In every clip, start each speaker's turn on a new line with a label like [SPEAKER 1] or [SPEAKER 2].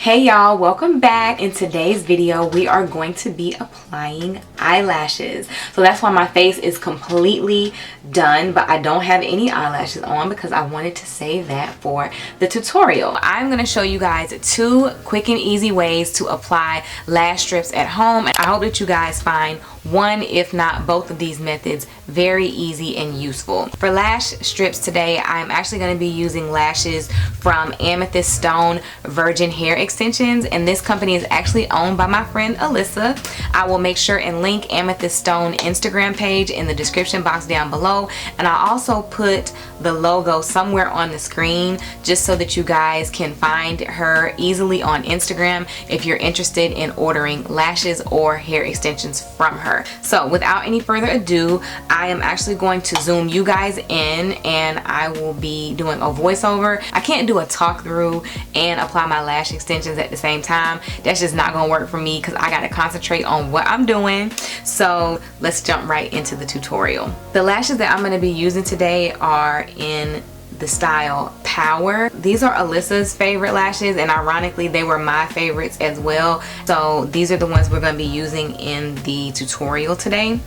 [SPEAKER 1] Hey y'all, welcome back. In today's video we are going to be applying eyelashes. So that's why my face is completely done, but I don't have any eyelashes on because I wanted to save that for the tutorial. I'm going to show you guys 2 quick and easy ways to apply lash strips at home, and I hope that you guys find one, if not both of these methods, very easy and useful. For lash strips today, I'm actually going to be using lashes from Amethyst Stone Virgin Hair Extensions, and this company is actually owned by my friend Alyssa. I will make sure and link Amethyst Stone Instagram page in the description box down below, and I also put the logo somewhere on the screen just so that you guys can find her easily on Instagram if you're interested in ordering lashes or hair extensions from her. So without any further ado, I am actually going to zoom you guys in and I will be doing a voiceover. I can't do a talk through and apply my lash extensions at the same time. That's just not gonna work for me because I gotta concentrate on what I'm doing. So let's jump right into the tutorial. The lashes that I'm gonna be using today are in the style Power. These are Alyssa's favorite lashes, and ironically they were my favorites as well. So these are the ones we're going to be using in the tutorial today.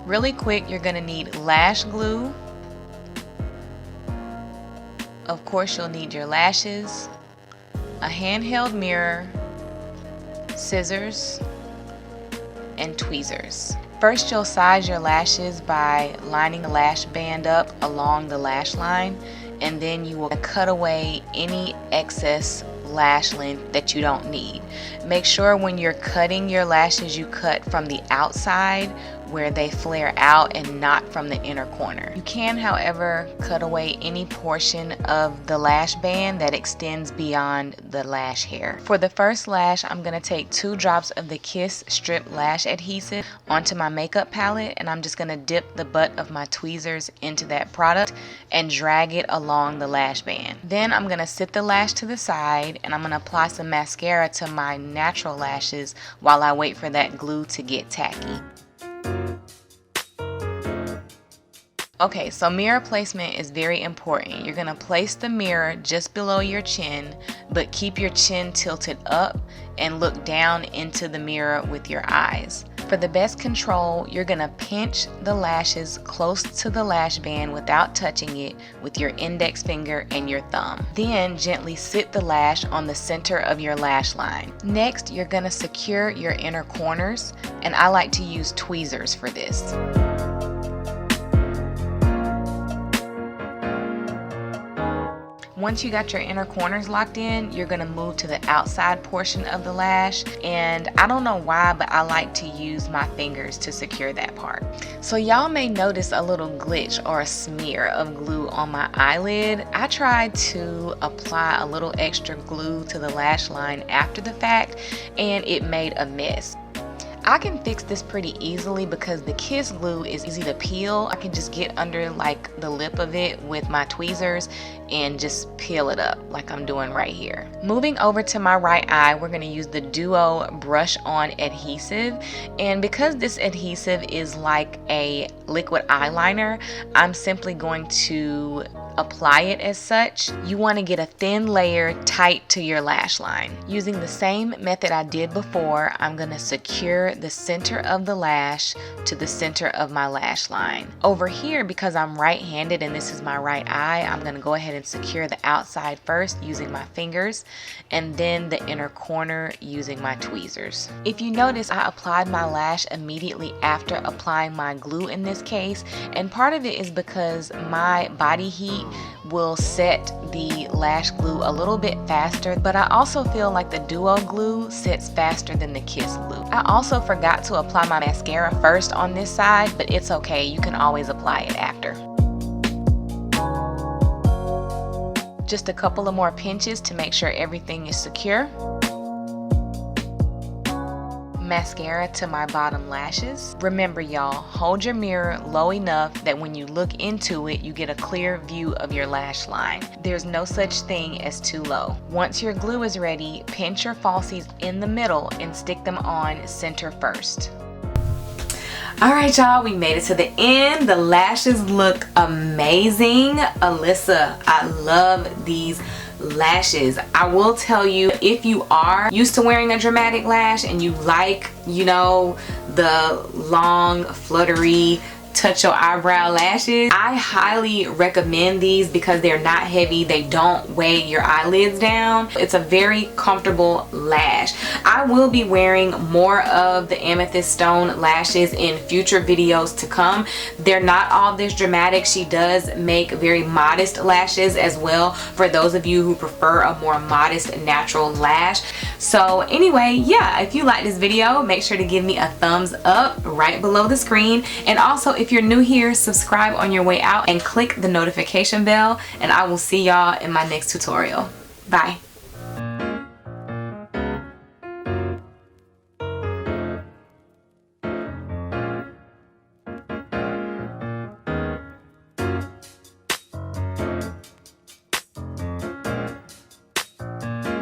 [SPEAKER 1] Really quick, you're going to need lash glue. Of course you'll need your lashes, a handheld mirror, scissors, and tweezers. First, you'll size your lashes by lining the lash band up along the lash line, and then you will cut away any excess lash length that you don't need. Make sure when you're cutting your lashes, you cut from the outside where they flare out and not from the inner corner. You can, however, cut away any portion of the lash band that extends beyond the lash hair. For the first lash, I'm going to take 2 drops of the Kiss Strip Lash Adhesive onto my makeup palette, and I'm just going to dip the butt of my tweezers into that product and drag it along the lash band. Then I'm going to sit the lash to the side and I'm going to apply some mascara to my natural lashes while I wait for that glue to get tacky. Okay, so mirror placement is very important. You're going to place the mirror just below your chin, but keep your chin tilted up and look down into the mirror with your eyes. For the best control, you're going to pinch the lashes close to the lash band without touching it with your index finger and your thumb. Then gently sit the lash on the center of your lash line. Next, you're going to secure your inner corners, and I like to use tweezers for this. Once you got your inner corners locked in, you're going to move to the outside portion of the lash, and I don't know why, but I like to use my fingers to secure that part. So y'all may notice a little glitch or a smear of glue on my eyelid. I tried to apply a little extra glue to the lash line after the fact, and it made a mess. I can fix this pretty easily because the Kiss glue is easy to peel. I can just get under like the lip of it with my tweezers and just peel it up like I'm doing right here. Moving over to my right eye, we're going to use the Duo Brush On Adhesive, and because this adhesive is like a liquid eyeliner, I'm simply going to apply it as such. You want to get a thin layer tight to your lash line. Using the same method I did before, I'm going to secure the center of the lash to the center of my lash line. Over here, because I'm right-handed and this is my right eye, I'm going to go ahead and secure the outside first using my fingers, and then the inner corner using my tweezers. If you notice, I applied my lash immediately after applying my glue in this case, and part of it is because my body heat will set the lash glue a little bit faster, but I also feel like the Duo glue sets faster than the Kiss glue. I also forgot to apply my mascara first on this side, but it's okay, you can always apply it after. Just a couple of more pinches to make sure everything is secure. Mascara to my bottom lashes. Remember y'all, hold your mirror low enough that when you look into it, you get a clear view of your lash line. There's no such thing as too low. Once your glue is ready, pinch your falsies in the middle and stick them on center first. Alright y'all, we made it to the end. The lashes look amazing. Alyssa, I love these lashes. I will tell you, if you are used to wearing a dramatic lash and you like, you know, the long fluttery touch your eyebrow lashes, I highly recommend these because they're not heavy, they don't weigh your eyelids down. It's a very comfortable lash. I will be wearing more of the amethyst stone lashes in future videos to come. They're not all this dramatic. She does make very modest lashes as well for those of you who prefer a more modest natural lash. So anyway, yeah, if you like this video, make sure to give me a thumbs up right below the screen, and also if you're new here, subscribe on your way out and click the notification bell, and I will see y'all in my next tutorial. Bye.